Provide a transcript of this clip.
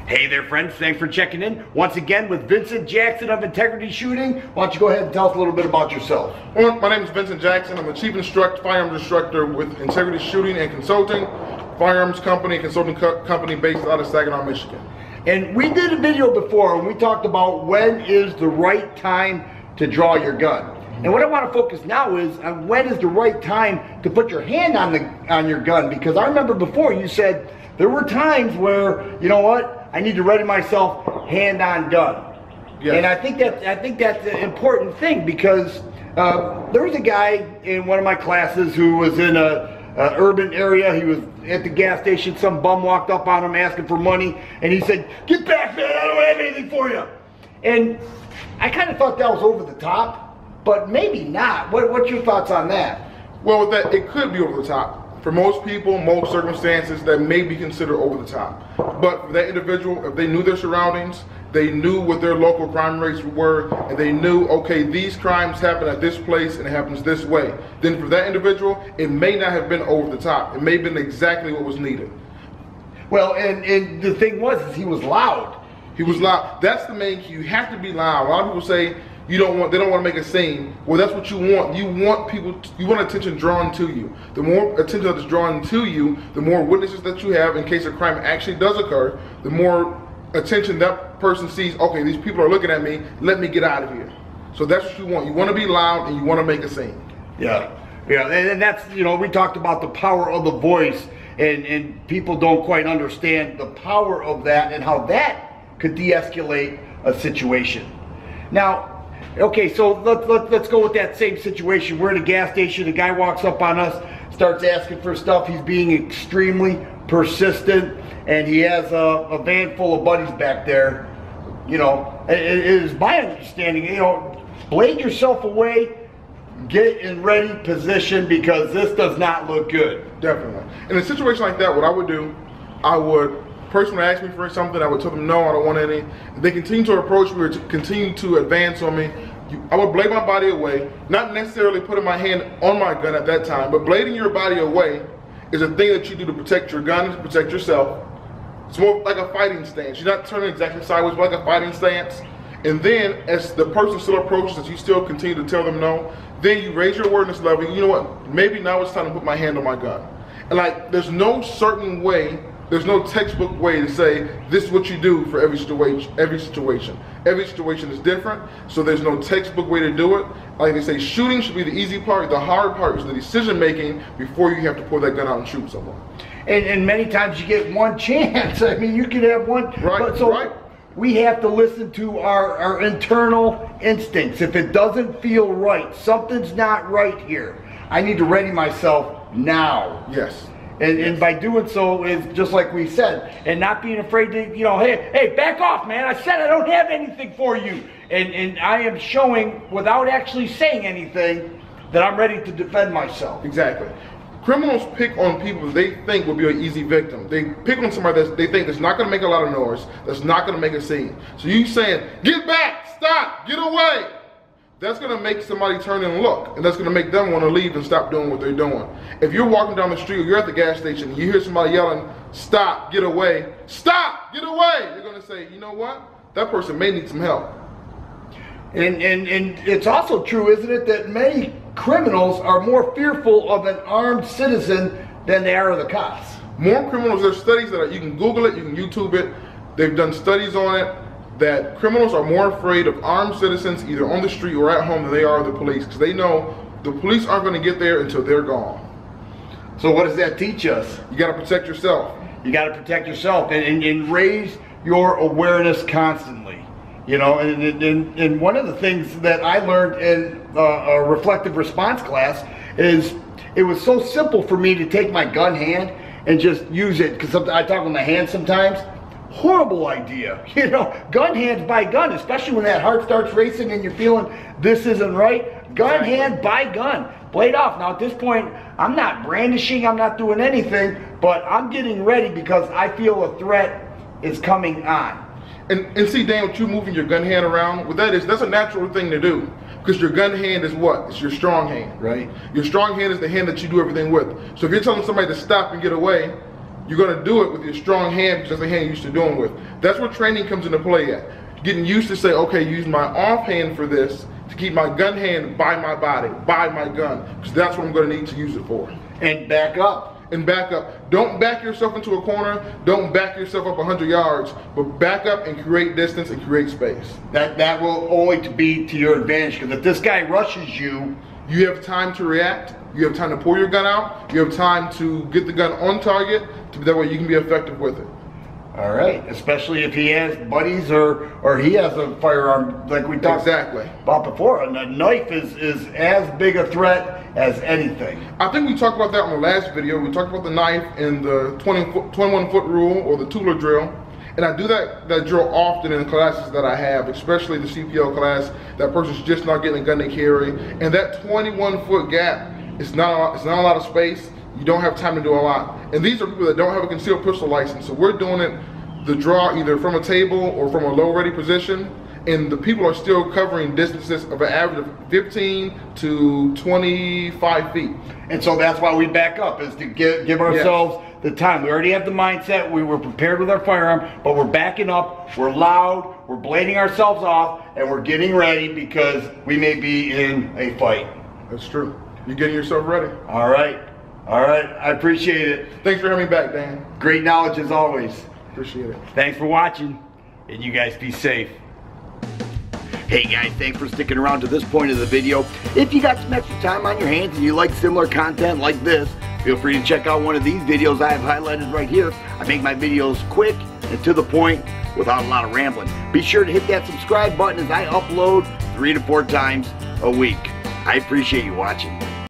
Hey there, friends. Thanks for checking in once again with Vincent Jackson of Integrity Shooting. Why don't you go ahead and tell us a little bit about yourself? Well, my name is Vincent Jackson. I'm the Chief Firearms Instructor with Integrity Shooting and Consulting, firearms company, consulting company based out of Saginaw, Michigan. And we did a video before and we talked about when is the right time to draw your gun. And what I want to focus now is on when is the right time to put your hand on your gun, because I remember before you said there were times where, you know what, I need to ready myself hand on gun. Yes. And I think that's an important thing, because there was a guy in one of my classes who was in a urban area. He was at the gas station. Some bum walked up on him asking for money, and he said, "Get back, man, I don't have anything for you." And I kind of thought that was over the top, but maybe not. What's your thoughts on that? Well, with that, it could be over the top. For most people, most circumstances, that may be considered over the top. But for that individual, if they knew their surroundings, they knew what their local crime rates were, and they knew, okay, these crimes happen at this place and it happens this way, then for that individual, it may not have been over the top. It may have been exactly what was needed. Well, and the thing was, is he was loud. He was loud. That's the main key. You have to be loud. A lot of people say, they don't want to make a scene. Well, that's what you want. You want attention drawn to you. The more attention that is drawn to you, the more witnesses that you have in case a crime actually does occur, the more attention that person sees. Okay, these people are looking at me. Let me get out of here. So that's what you want. You want to be loud and you want to make a scene. Yeah, and that's, you know, we talked about the power of the voice, and people don't quite understand the power of that and how that could de-escalate a situation. Now, okay, so let's go with that same situation. We're at a gas station. A guy walks up on us, starts asking for stuff. He's being extremely persistent, and he has a van full of buddies back there. You know, it is my understanding, you know, blade yourself away, get in ready position, because this does not look good. Definitely. In a situation like that, what I would do, person would ask me for something, I would tell them no, I don't want any. If they continue to approach me or continue to advance on me, I would blade my body away, not necessarily putting my hand on my gun at that time, but blading your body away is a thing that you do to protect your gun, to protect yourself. It's more like a fighting stance. You're not turning exactly sideways, but like a fighting stance. And then as the person still approaches, as you still continue to tell them no, then you raise your awareness level. You know what, maybe now it's time to put my hand on my gun. And like, there's no certain way, there's no textbook way to say this is what you do for every situation. Every situation is different, so there's no textbook way to do it. Like they say, shooting should be the easy part. The hard part is the decision making before you have to pull that gun out and shoot someone. And many times you get one chance. I mean, you can have one. Right. So right. We have to listen to our internal instincts. If it doesn't feel right, something's not right here, I need to ready myself now. Yes. And by doing so is just like we said, and not being afraid to, you know, hey, back off, man. I said I don't have anything for you. And I am showing, without actually saying anything, that I'm ready to defend myself. Exactly. Criminals pick on people they think will be an easy victim. They pick on somebody that they think that's not going to make a lot of noise, that's not going to make a scene. So you saying, get back, stop, get away. That's going to make somebody turn and look, and that's going to make them want to leave and stop doing what they're doing. If you're walking down the street or you're at the gas station and you hear somebody yelling, stop, get away, stop, get away, you're going to say, you know what, that person may need some help. And it's also true, isn't it, that many criminals are more fearful of an armed citizen than they are of the cops. More criminals, there's studies that you can Google it, you can YouTube it, they've done studies on it, that criminals are more afraid of armed citizens either on the street or at home than they are of the police, because they know the police aren't going to get there until they're gone. So what does that teach us? You got to protect yourself. You got to protect yourself and raise your awareness constantly. You know, and one of the things that I learned in a reflective response class is it was so simple for me to take my gun hand and just use it, because I talk with my hand sometimes. Horrible idea, you know, gun hands by gun, especially when that heart starts racing and you're feeling this isn't right. Gun hand by gun, blade off. Now at this point, I'm not brandishing, I'm not doing anything, but I'm getting ready because I feel a threat is coming on. And see, Dan, with you moving your gun hand around, what that is, that's a natural thing to do. Because your gun hand is what? It's your strong hand. Right. Your strong hand is the hand that you do everything with. So if you're telling somebody to stop and get away, you're going to do it with your strong hand because that's the hand you're used to doing with. That's where training comes into play at. Getting used to say, okay, use my off hand for this to keep my gun hand by my body, by my gun, because that's what I'm going to need to use it for. And back up. And back up. Don't back yourself into a corner. Don't back yourself up 100 yards, but back up and create distance and create space. That will only be to your advantage, because if this guy rushes you, you have time to react. You have time to pull your gun out. You have time to get the gun on target, that way you can be effective with it. All right, especially if he has buddies or he has a firearm like we talked about before. And a knife is as big a threat as anything. I think we talked about that on the last video. We talked about the knife and the 21 foot rule or the Tula drill. And I do that drill often in the classes that I have, especially the CPL class. That person's just not getting a gun they carry. And that 21 foot gap, it's not a lot of space. You don't have time to do a lot. And these are people that don't have a concealed pistol license. So we're doing it, the draw either from a table or from a low ready position. And the people are still covering distances of an average of 15 to 25 feet. And so that's why we back up, is to give ourselves the time. We already have the mindset, we were prepared with our firearm, but we're backing up, we're loud, we're blading ourselves off, and we're getting ready because we may be in a fight. That's true. You're getting yourself ready. All right. All right, I appreciate it. Thanks for having me back, Dan. Great knowledge as always. Appreciate it. Thanks for watching, and you guys be safe. Hey guys, thanks for sticking around to this point of the video. If you got some extra time on your hands and you like similar content like this, feel free to check out one of these videos I have highlighted right here. I make my videos quick and to the point without a lot of rambling. Be sure to hit that subscribe button as I upload 3 to 4 times a week. I appreciate you watching.